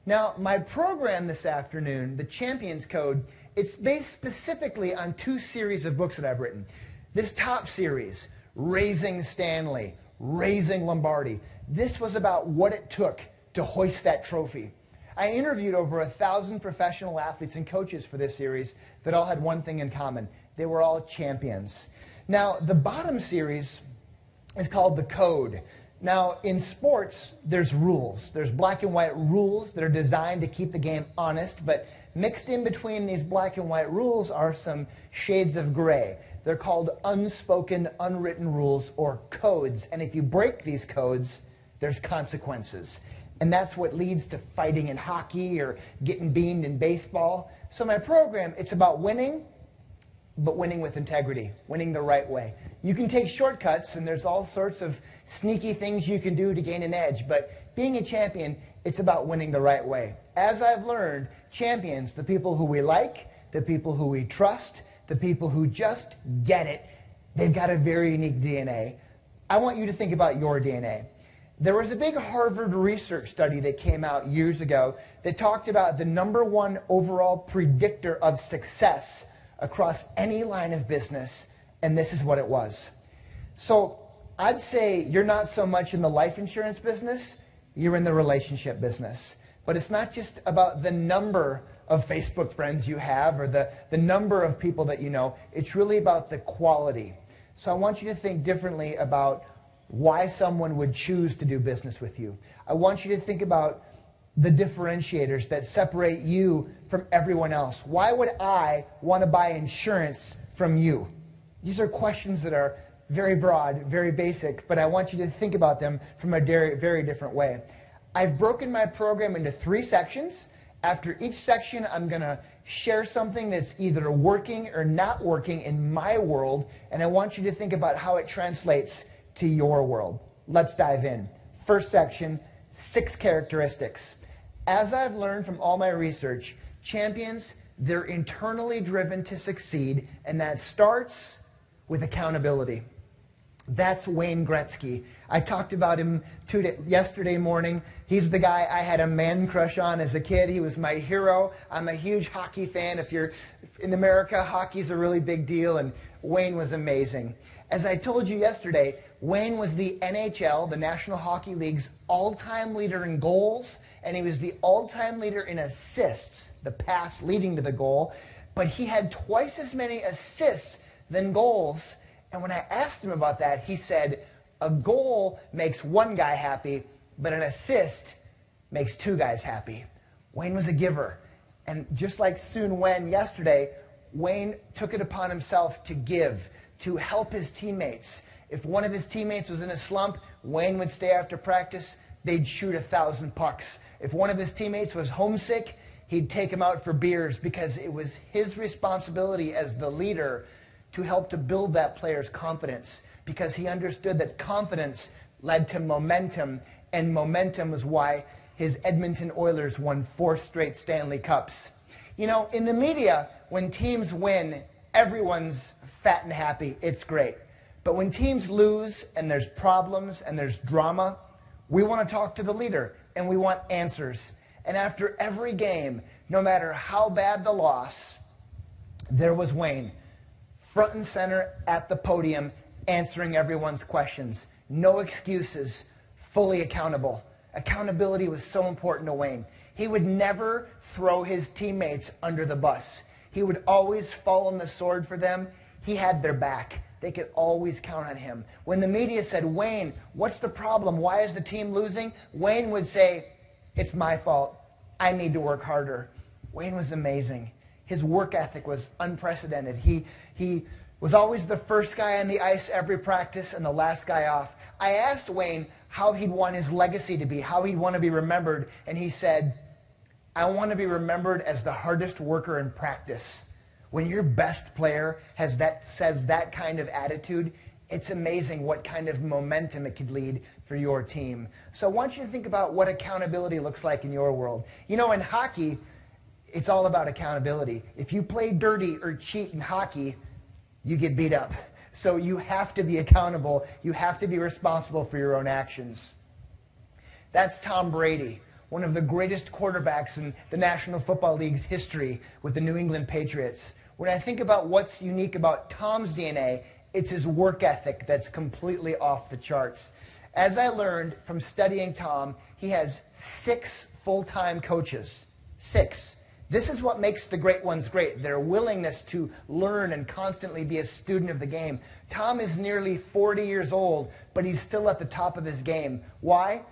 Now, my program this afternoon, the Champions Code, it's based specifically on 2 series of books that I've written. This top series, Raising Stanley, Raising Lombardi, this was about what it took to hoist that trophy. I interviewed over 1,000 professional athletes and coaches for this series that all had one thing in common. They were all champions. Now, the bottom series is called The Code. Now, in sports, there's rules. There's black and white rules that are designed to keep the game honest, but mixed in between these black and white rules are some shades of gray. They're called unspoken, unwritten rules, or codes. And if you break these codes, there's consequences. And that's what leads to fighting in hockey or getting beamed in baseball. So my program, it's about winning, but winning with integrity, winning the right way. You can take shortcuts, and there's all sorts of sneaky things you can do to gain an edge, but being a champion, it's about winning the right way. As I've learned, champions, the people who we like, the people who we trust, the people who just get it, they've got a very unique DNA. I want you to think about your DNA. There was a big Harvard research study that came out years ago that talked about the #1 overall predictor of success across any line of business, and this is what it was. So I'd say you're not so much in the life insurance business, you're in the relationship business. But it's not just about the number of Facebook friends you have or the number of people that you know. It's really about the quality. So I want you to think differently about why someone would choose to do business with you. I want you to think about the differentiators that separate you from everyone else. Why would I want to buy insurance from you? These are questions that are very broad, very basic, but I want you to think about them from a very, very different way. I've broken my program into 3 sections. After each section, I'm going to share something that's either working or not working in my world, and I want you to think about how it translates to your world. Let's dive in. First section, 6 characteristics. As I've learned from all my research, champions, they're internally driven to succeed, and that starts with accountability. That's Wayne Gretzky. I talked about him yesterday morning. He's the guy I had a man crush on as a kid. He was my hero. I'm a huge hockey fan. If you're in America, hockey's a really big deal, and Wayne was amazing. As I told you yesterday, Wayne was the NHL, the National Hockey League's all-time leader in goals, and he was the all-time leader in assists, the pass leading to the goal, but he had twice as many assists than goals. And when I asked him about that, he said, a goal makes one guy happy, but an assist makes 2 guys happy. Wayne was a giver. And just like Soon Wen yesterday, Wayne took it upon himself to give, to help his teammates. If one of his teammates was in a slump, Wayne would stay after practice. They'd shoot 1,000 pucks. If one of his teammates was homesick, he'd take him out for beers because it was his responsibility as the leader to help to build that player's confidence, because he understood that confidence led to momentum, and momentum was why his Edmonton Oilers won 4 straight Stanley Cups. You know, in the media, when teams win, everyone's fat and happy. It's great. But when teams lose and there's problems and there's drama, we want to talk to the leader and we want answers. And after every game, no matter how bad the loss, there was Wayne, front and center at the podium, answering everyone's questions. No excuses, fully accountable. Accountability was so important to Wayne. He would never throw his teammates under the bus. He would always fall on the sword for them. He had their back. They could always count on him. When the media said, Wayne, what's the problem? Why is the team losing? Wayne would say, it's my fault. I need to work harder. Wayne was amazing. His work ethic was unprecedented. He was always the first guy on the ice every practice and the last guy off. I asked Wayne how he'd want his legacy to be, how he'd want to be remembered, and he said, I want to be remembered as the hardest worker in practice. When your best player says that kind of attitude, it's amazing what kind of momentum it could lead for your team. So I want you to think about what accountability looks like in your world. You know, in hockey, it's all about accountability. If you play dirty or cheat in hockey, you get beat up. So you have to be accountable. You have to be responsible for your own actions. That's Tom Brady. one of the greatest quarterbacks in the National Football League's history with the New England Patriots. When I think about what's unique about Tom's DNA, it's his work ethic that's completely off the charts. As I learned from studying Tom, he has 6 full-time coaches. 6. This is what makes the great ones great, their willingness to learn and constantly be a student of the game. Tom is nearly 40 years old, but he's still at the top of his game. Why?